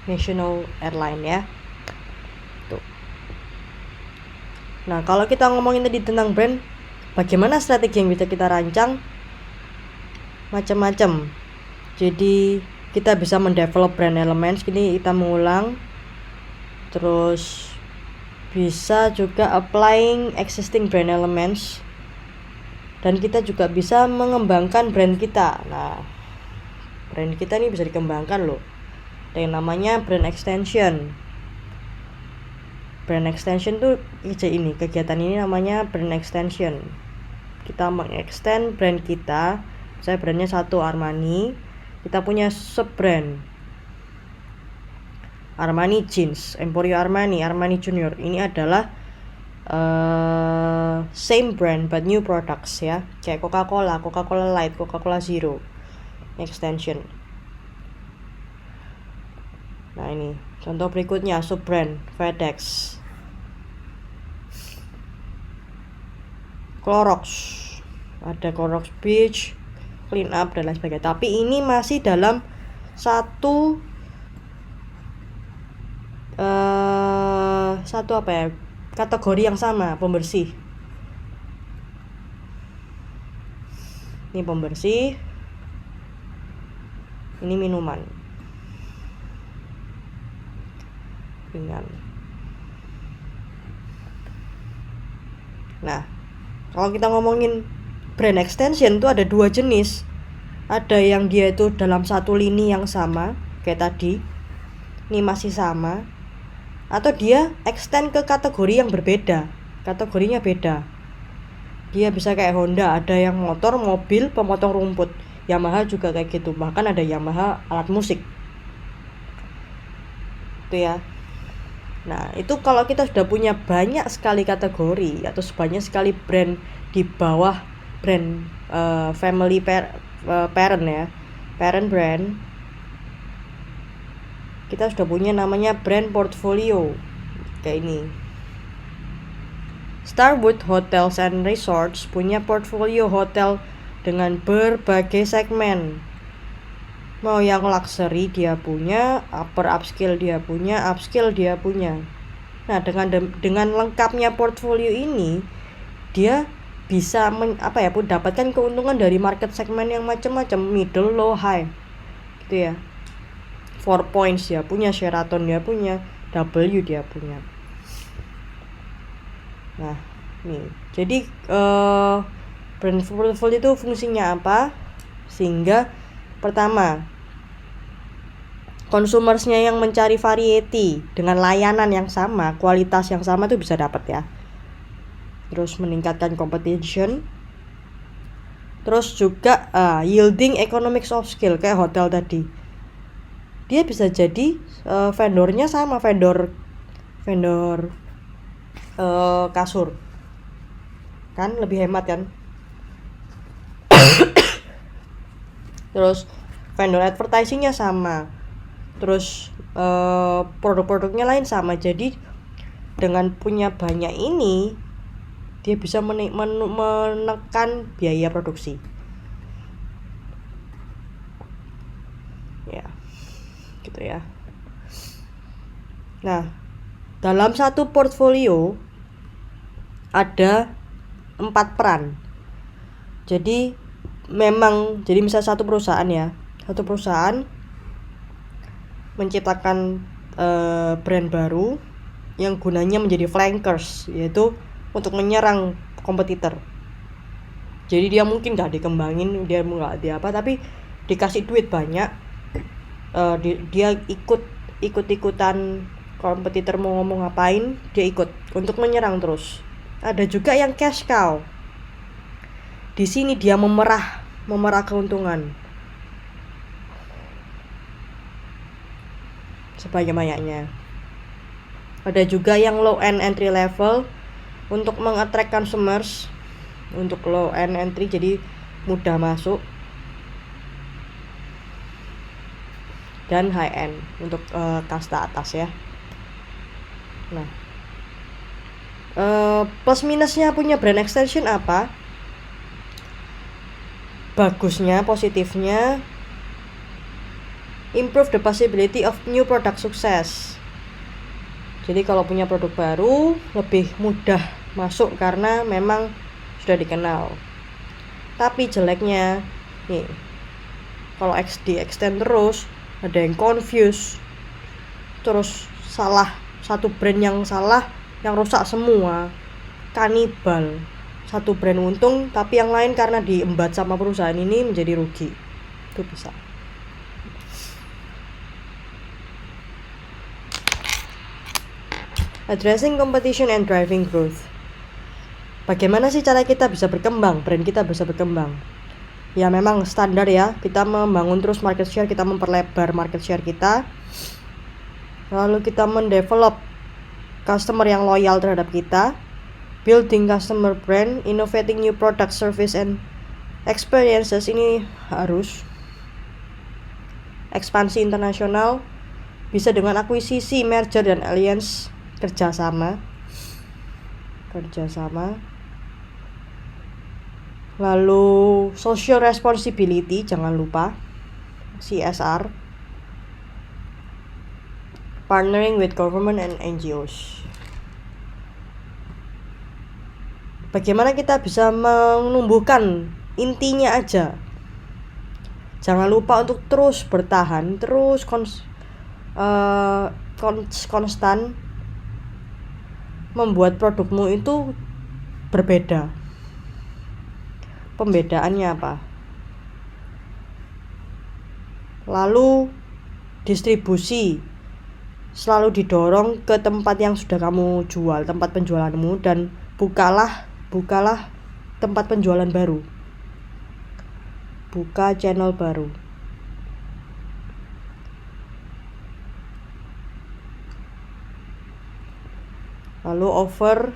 National Airline ya. Tuh. Nah, kalau kita ngomongin tadi tentang brand, bagaimana strategi yang bisa kita rancang? Macam-macam. Jadi kita bisa mendevelop brand elements, ini kita mengulang. Terus bisa juga applying existing brand elements, dan kita juga bisa mengembangkan brand kita. Nah, brand kita ini bisa dikembangkan loh. Ada yang namanya brand extension. Brand extension tuh ini, kegiatan ini namanya brand extension. Kita mengextend brand kita. Saya brandnya satu Armani, kita punya sub brand Armani Jeans, Emporio Armani, Armani Junior. Ini adalah same brand but new products ya, kayak Coca-Cola, Coca-Cola Light, Coca-Cola Zero extension. Nah, ini contoh berikutnya, sub brand FedEx, Clorox, ada Clorox Beach, Clean Up dan lain sebagainya. Tapi ini masih dalam satu apa ya, kategori yang sama, pembersih. Ini pembersih, ini minuman ringan. Nah, kalau kita ngomongin brand extension tuh ada dua jenis. Ada yang dia itu dalam satu lini yang sama kayak tadi, ini masih sama, atau dia extend ke kategori yang berbeda, kategorinya beda. Dia bisa kayak Honda, ada yang motor, mobil, pemotong rumput. Yamaha juga kayak gitu, bahkan ada Yamaha alat musik itu ya. Nah, itu kalau kita sudah punya banyak sekali kategori atau banyak sekali brand di bawah brand family parent ya, parent brand, kita sudah punya namanya brand portfolio kayak ini. Starwood Hotels and Resorts punya portfolio hotel dengan berbagai segmen. Mau yang luxury dia punya, upper upscale dia punya, upscale dia punya. Nah, dengan lengkapnya portfolio ini, dia bisa dapatkan keuntungan dari market segmen yang macam-macam, middle, low, high, gitu ya. 4 Points dia punya, Sheraton dia punya, W dia punya. Nah, nih. Jadi brand portfolio itu fungsinya apa? Sehingga pertama, consumersnya yang mencari variety dengan layanan yang sama, kualitas yang sama itu bisa dapat ya. Terus meningkatkan competition. Terus juga yielding economics of scale kayak hotel tadi. Dia bisa jadi vendornya sama, vendor kasur. Kan lebih hemat kan? Terus vendor advertisingnya sama. Terus produk-produknya lain sama. Jadi dengan punya banyak ini, dia bisa menekan biaya produksi. Ya, gitu ya. Nah, dalam satu portfolio ada 4 peran. Jadi misal satu perusahaan menciptakan brand baru yang gunanya menjadi flankers, yaitu untuk menyerang kompetitor. Jadi dia mungkin nggak dikembangin, dia nggak tapi dikasih duit banyak, dia ikut-ikutan kompetitor mau ngomong ngapain, dia ikut untuk menyerang terus. Ada juga yang cash cow. Di sini dia memerah keuntungan sebanyak-banyaknya. Ada juga yang low end entry level untuk mengattract consumers, untuk low end entry jadi mudah masuk, dan high end untuk kasta atas ya. Nah, plus minusnya punya brand extension apa? Bagusnya, positifnya, improve the possibility of new product success. Jadi kalau punya produk baru lebih mudah masuk karena memang sudah dikenal. Tapi jeleknya nih, kalau di extend terus, ada yang confuse, terus salah, satu brand yang salah yang rusak semua, kanibal. Satu brand untung tapi yang lain karena diembat sama perusahaan ini menjadi rugi. Itu bisa. Addressing competition and driving growth. Bagaimana sih cara kita bisa berkembang, brand kita bisa berkembang? Ya memang standar ya, kita membangun terus market share, kita memperlebar market share kita. Lalu kita mendevelop customer yang loyal terhadap kita, building customer brand, innovating new product, service, and experiences. Ini harus. Ekspansi internasional bisa dengan akuisisi, merger, dan alliance, kerjasama. Lalu social responsibility, jangan lupa CSR, partnering with government and NGOs. Bagaimana kita bisa menumbuhkan intinya aja. Jangan lupa untuk terus bertahan, terus konstan membuat produkmu itu berbeda. Pembedaannya apa? Lalu distribusi selalu didorong ke tempat yang sudah kamu jual, tempat penjualanmu, dan bukalah tempat penjualan baru. Buka channel baru. Lalu offer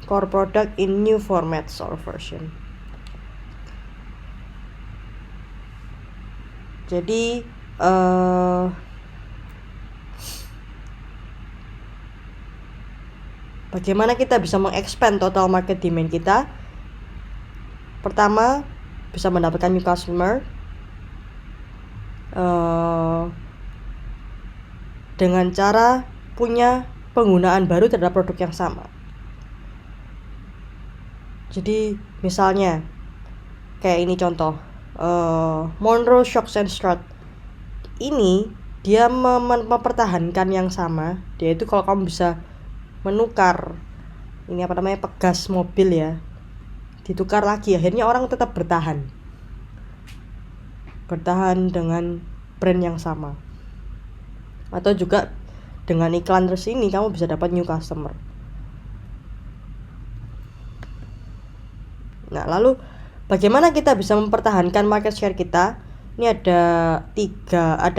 core product in new formats or version. Jadi bagaimana kita bisa mengexpand total market demand kita? Pertama, bisa mendapatkan new customer dengan cara punya penggunaan baru terhadap produk yang sama. Jadi misalnya kayak ini contoh, Monroe Shocks and Strut ini dia mempertahankan yang sama. Dia itu kalau kamu bisa menukar ini pegas mobil ya, ditukar lagi, akhirnya orang tetap bertahan dengan brand yang sama. Atau juga dengan iklan terus ini kamu bisa dapat new customer. Nah, lalu bagaimana kita bisa mempertahankan market share kita? Ini ada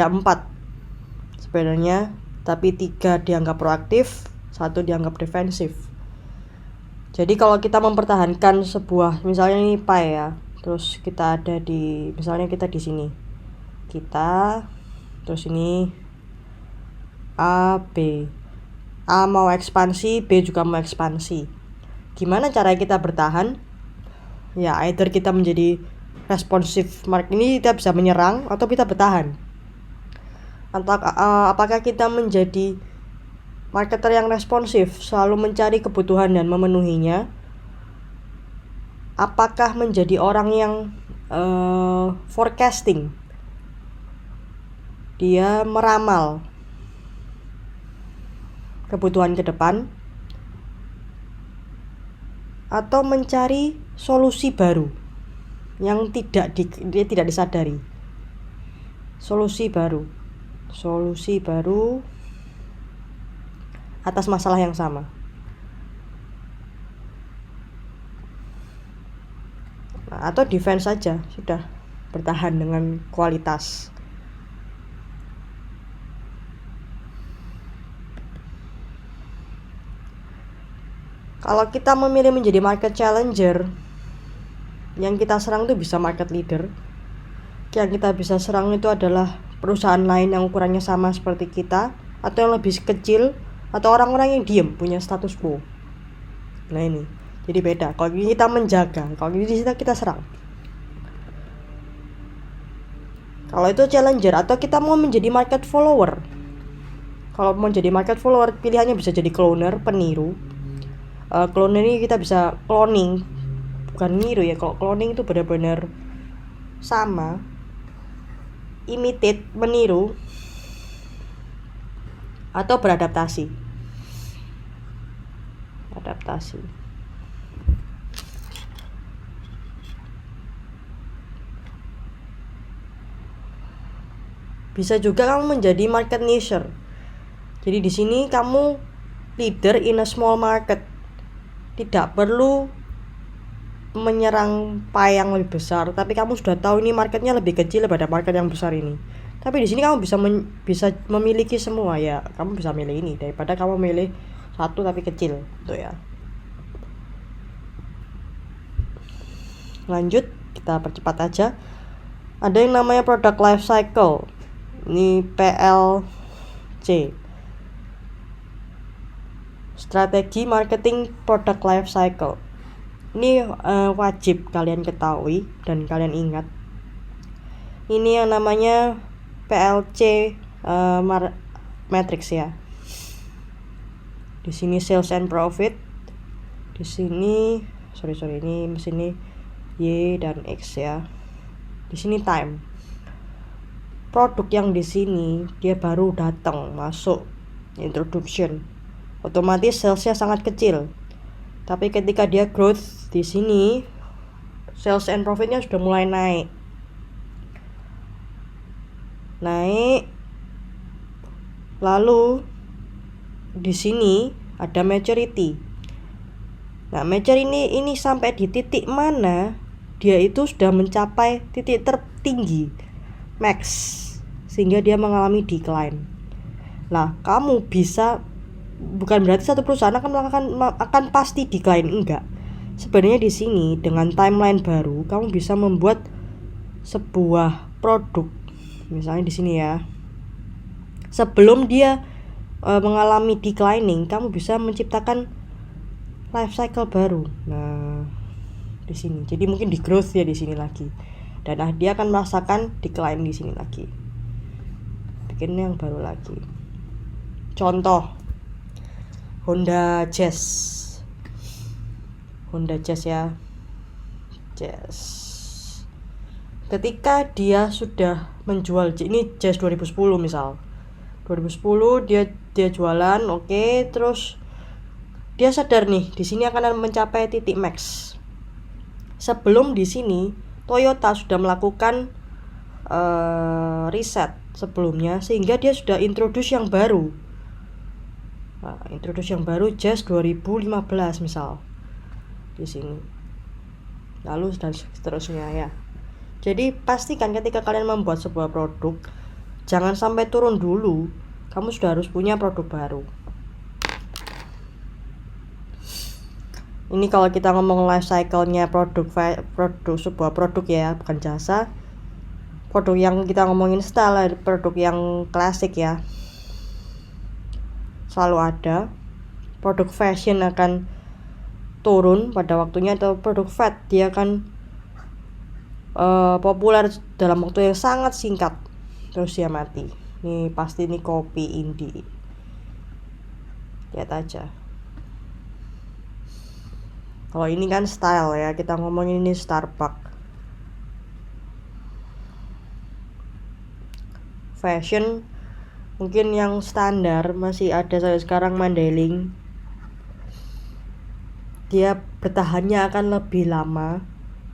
4 sebenarnya, tapi 3 dianggap proaktif, 1 dianggap defensif. Jadi kalau kita mempertahankan sebuah, misalnya ini pie ya, terus kita ada misalnya kita di sini, terus ini A, B. A mau ekspansi, B juga mau ekspansi. Gimana cara kita bertahan? Ya, either kita menjadi responsif market ini, kita bisa menyerang atau kita bertahan. Apakah kita menjadi marketer yang responsif, selalu mencari kebutuhan dan memenuhinya? Apakah menjadi orang yang forecasting? Dia meramal kebutuhan ke depan, atau mencari solusi baru yang tidak disadari. Solusi baru atas masalah yang sama. Atau defense saja, sudah bertahan dengan kualitas. Kalau kita memilih menjadi market challenger, yang kita serang itu bisa market leader. Yang kita bisa serang itu adalah perusahaan lain yang ukurannya sama seperti kita, atau yang lebih kecil, atau orang-orang yang diem, punya status quo. Nah ini, jadi beda. Kalau ini kita menjaga, kalau ini kita serang. Kalau itu challenger, atau kita mau menjadi market follower. Kalau mau jadi market follower, pilihannya bisa jadi cloner, peniru. Clone ini kita bisa cloning bukan niru ya, kalau cloning itu benar-benar sama, imitate, meniru, atau beradaptasi. Adaptasi. Bisa juga kamu menjadi market nicher. Jadi di sini kamu leader in a small market. Tidak perlu menyerang pie yang lebih besar, tapi kamu sudah tahu ini marketnya lebih kecil daripada market yang besar ini. Tapi di sini kamu bisa memiliki semua ya. Kamu bisa milih ini daripada kamu milih satu tapi kecil, gitu ya. Lanjut, kita percepat aja. Ada yang namanya product life cycle. Ini PLC. Strategi marketing product life cycle. Ini wajib kalian ketahui dan kalian ingat. Ini yang namanya PLC matrix ya. Di sini sales and profit. Di sini ini sini Y dan X ya. Di sini time. Produk yang di sini dia baru datang masuk introduction. Otomatis salesnya sangat kecil. Tapi ketika dia growth di sini, sales and profitnya sudah mulai naik. Lalu di sini ada maturity. Nah, maturity ini sampai di titik mana dia itu sudah mencapai titik tertinggi, max, sehingga dia mengalami decline. Nah, kamu bisa, bukan berarti satu perusahaan akan pasti decline, enggak. Sebenarnya di sini dengan timeline baru kamu bisa membuat sebuah produk. Misalnya di sini ya. Sebelum dia mengalami declining, kamu bisa menciptakan life cycle baru. Nah, di sini. Jadi mungkin di growth ya di sini lagi. Dan dia akan merasakan decline di sini lagi. Bikin yang baru lagi. Contoh Honda Jazz ya. Jazz. Ketika dia sudah menjual, ini Jazz 2010 misal. 2010 dia jualan, oke, terus dia sadar nih, di sini akan mencapai titik max. Sebelum di sini Toyota sudah melakukan riset sebelumnya, sehingga dia sudah introduce yang baru. Nah, introduce yang baru Jazz 2015 misal di sini. Lalu dan seterusnya ya. Jadi pastikan ketika kalian membuat sebuah produk, jangan sampai turun dulu. Kamu sudah harus punya produk baru. Ini kalau kita ngomong life cycle-nya produk sebuah produk ya, bukan jasa. Produk yang kita ngomongin style, produk yang klasik ya. Selalu ada. Produk fashion akan turun pada waktunya, atau produk fat dia akan populer dalam waktu yang sangat singkat, terus dia mati. Ini pasti ini kopi indie. Lihat aja. Kalau ini kan style ya, kita ngomongin ini Starbucks. Fashion mungkin yang standar masih ada sampai sekarang, Mandailing. Dia bertahannya akan lebih lama.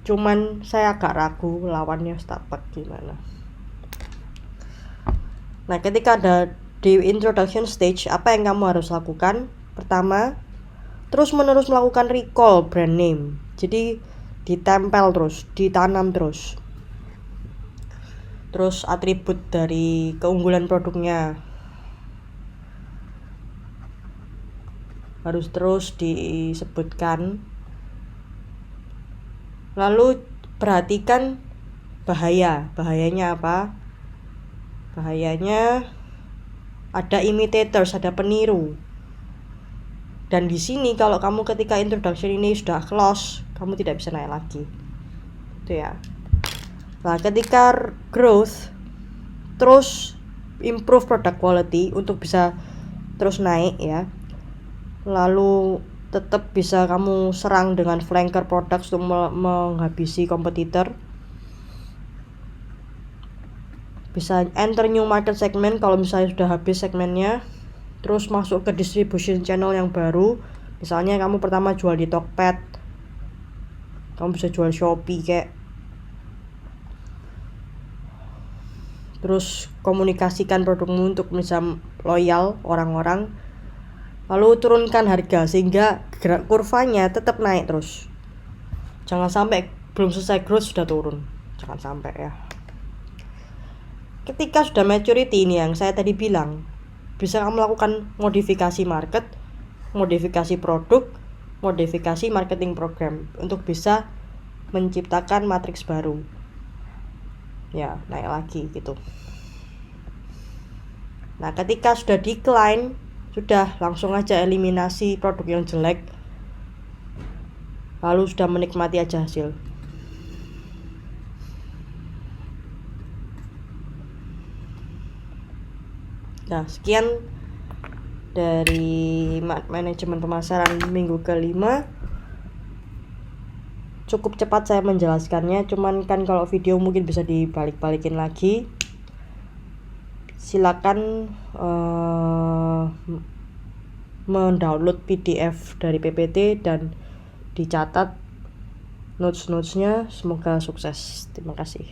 Cuman saya agak ragu lawannya Starbucks gimana. Nah, ketika ada di introduction stage, apa yang kamu harus lakukan? Pertama, terus menerus melakukan recall brand name. Jadi ditempel terus, ditanam terus. Terus atribut dari keunggulan produknya harus terus disebutkan. Lalu perhatikan bahayanya apa? Bahayanya ada imitators, ada peniru. Dan di sini kalau kamu ketika introduction ini sudah close, kamu tidak bisa naik lagi. Itu ya. Nah, ketika growth, terus improve product quality untuk bisa terus naik ya. Lalu tetap bisa kamu serang dengan flanker products untuk menghabisi kompetitor. Bisa enter new market segment kalau misalnya sudah habis segmennya, terus masuk ke distribution channel yang baru. Misalnya kamu pertama jual di Tokped, kamu bisa jual Shopee kayak. Terus komunikasikan produkmu untuk bisa loyal orang-orang, lalu turunkan harga sehingga gerak kurvanya tetap naik terus. Jangan sampai belum selesai growth sudah turun, jangan sampai ya. Ketika sudah maturity ini yang saya tadi bilang, bisa kamu lakukan modifikasi market, modifikasi produk, modifikasi marketing program untuk bisa menciptakan matriks baru. Ya, naik lagi gitu. Nah, ketika sudah decline, sudah langsung aja eliminasi produk yang jelek, lalu sudah menikmati aja hasil. Nah, sekian dari manajemen pemasaran minggu kelima. Cukup cepat saya menjelaskannya, cuman kan kalau video mungkin bisa dibalik-balikin lagi. Silakan mendownload PDF dari PPT dan dicatat notes-notesnya. Semoga sukses. Terima kasih.